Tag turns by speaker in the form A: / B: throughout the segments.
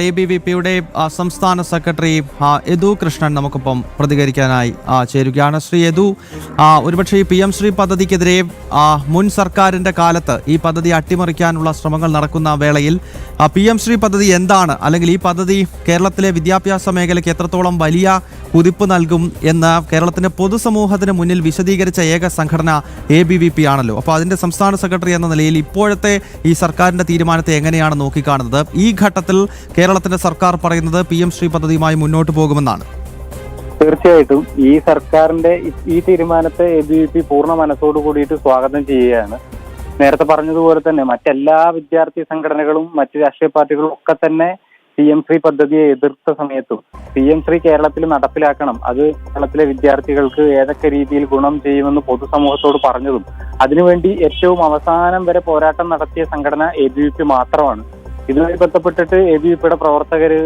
A: ABVPയുടെ സംസ്ഥാന സെക്രട്ടറി യദു കൃഷ്ണൻ നമുക്കൊപ്പം പ്രതികരിക്കാനായി ചേരുകയാണ്. ശ്രീ യദു, ഒരുപക്ഷെ ഈ PM ശ്രീ പദ്ധതിക്കെതിരെ മുൻ സർക്കാരിന്റെ കാലത്ത് ഈ പദ്ധതി അട്ടിമറിക്കാനുള്ള ശ്രമങ്ങൾ നടക്കുന്ന വേളയിൽ PM ശ്രീ പദ്ധതി എന്താണ്, അല്ലെങ്കിൽ ഈ പദ്ധതി കേരളത്തിലെ വിദ്യാഭ്യാസ മേഖലയ്ക്ക് എത്രത്തോളം വലിയ കുതിപ്പ് നൽകും എന്ന് കേരളത്തിന്റെ പൊതുസമൂഹത്തിന് മുന്നിൽ വിശദീകരിച്ച ഏക സംഘടന ABVP ആണല്ലോ. അപ്പോൾ അതിന്റെ സംസ്ഥാന സെക്രട്ടറി എന്ന നിലയിൽ ഇപ്പോഴത്തെ ഈ സർക്കാരിന്റെ തീരുമാനത്തെ എങ്ങനെയാണ് നോക്കിക്കാണുന്നത്? ഈ ഘട്ടത്തിൽ കേരളത്തിന്റെ സർക്കാർ പറയുന്നത് PM ശ്രീ പദ്ധതിയുമായി മുന്നോട്ട് പോകുമെന്നാണ്.
B: തീർച്ചയായിട്ടും ഈ സർക്കാരിന്റെ ഈ തീരുമാനത്തെ ABVP പൂർണ്ണ മനസ്സോടു കൂടിയിട്ട് സ്വാഗതം ചെയ്യുകയാണ്. നേരത്തെ പറഞ്ഞതുപോലെ തന്നെ മറ്റെല്ലാ വിദ്യാർത്ഥി സംഘടനകളും മറ്റ് രാഷ്ട്രീയ പാർട്ടികളും ഒക്കെ തന്നെ PM ശ്രീ പദ്ധതിയെ എതിർത്ത സമയത്തും PM ശ്രീ കേരളത്തിൽ നടപ്പിലാക്കണം, അത് കേരളത്തിലെ വിദ്യാർത്ഥികൾക്ക് ഏതൊക്കെ രീതിയിൽ ഗുണം ചെയ്യുമെന്ന് പൊതുസമൂഹത്തോട് പറഞ്ഞതും അതിനുവേണ്ടി ഏറ്റവും അവസാനം വരെ പോരാട്ടം നടത്തിയ സംഘടന ABVP മാത്രമാണ്. ഇതുമായി ബന്ധപ്പെട്ടിട്ട് ABVPയുടെ പ്രവർത്തകര്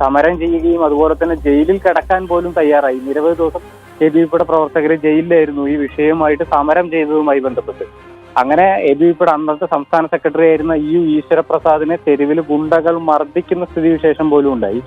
B: സമരം ചെയ്യുകയും അതുപോലെ തന്നെ ജയിലിൽ കിടക്കാൻ പോലും തയ്യാറായി. നിരവധി ദിവസം ABVPയുടെ പ്രവർത്തകര് ജയിലിലായിരുന്നു ഈ വിഷയവുമായിട്ട് സമരം ചെയ്തതുമായി ബന്ധപ്പെട്ട്. അങ്ങനെ ABVPയുടെ അന്നത്തെ സംസ്ഥാന സെക്രട്ടറി ആയിരുന്ന ഈശ്വരപ്രസാദിനെ തെരുവിൽ ഗുണ്ടകൾ മർദ്ദിക്കുന്ന സ്ഥിതിവിശേഷം പോലും ഉണ്ടായി.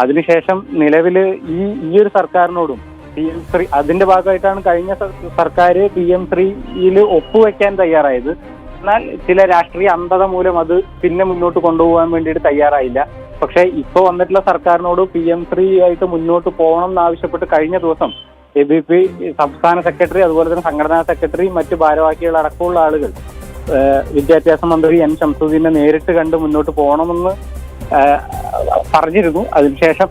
B: അതിനുശേഷം നിലവില് ഈ ഒരു സർക്കാരിനോടും PM ശ്രീ അതിന്റെ ഭാഗമായിട്ടാണ് കഴിഞ്ഞ സർക്കാർ PM ശ്രീയിൽ ഒപ്പുവെക്കാൻ തയ്യാറായത്. എന്നാൽ ചില രാഷ്ട്രീയ അന്ധത മൂലം അത് പിന്നെ മുന്നോട്ട് കൊണ്ടുപോകാൻ വേണ്ടിയിട്ട് തയ്യാറായില്ല. പക്ഷെ ഇപ്പൊ വന്നിട്ടുള്ള സർക്കാരിനോട് PM ശ്രീ ആയിട്ട് മുന്നോട്ട് പോകണം എന്നാവശ്യപ്പെട്ട് കഴിഞ്ഞ ദിവസം ABVP സംസ്ഥാന സെക്രട്ടറി അതുപോലെ തന്നെ സംഘടനാ സെക്രട്ടറി മറ്റ് ഭാരവാഹികൾ അടക്കമുള്ള ആളുകൾ വിദ്യാഭ്യാസ മന്ത്രി N ശംസുദ്ദീനെ നേരിട്ട് കണ്ട് മുന്നോട്ട് പോകണമെന്ന് പറഞ്ഞിരുന്നു. അതിനുശേഷം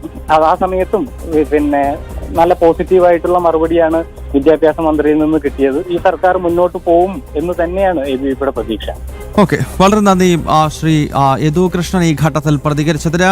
B: ആ സമയത്തും പിന്നെ നല്ല പോസിറ്റീവായിട്ടുള്ള മറുപടിയാണ് വിദ്യാഭ്യാസ മന്ത്രിയിൽ നിന്ന് കിട്ടിയത്. ഈ സർക്കാർ മുന്നോട്ട് പോവും എന്ന് തന്നെയാണ് ABVPയുടെ പ്രതീക്ഷ.
A: ഓക്കെ, വളരെ നന്ദി ശ്രീ യദു കൃഷ്ണൻ ഈ ഘട്ടത്തിൽ പ്രതികരിച്ചതിന്.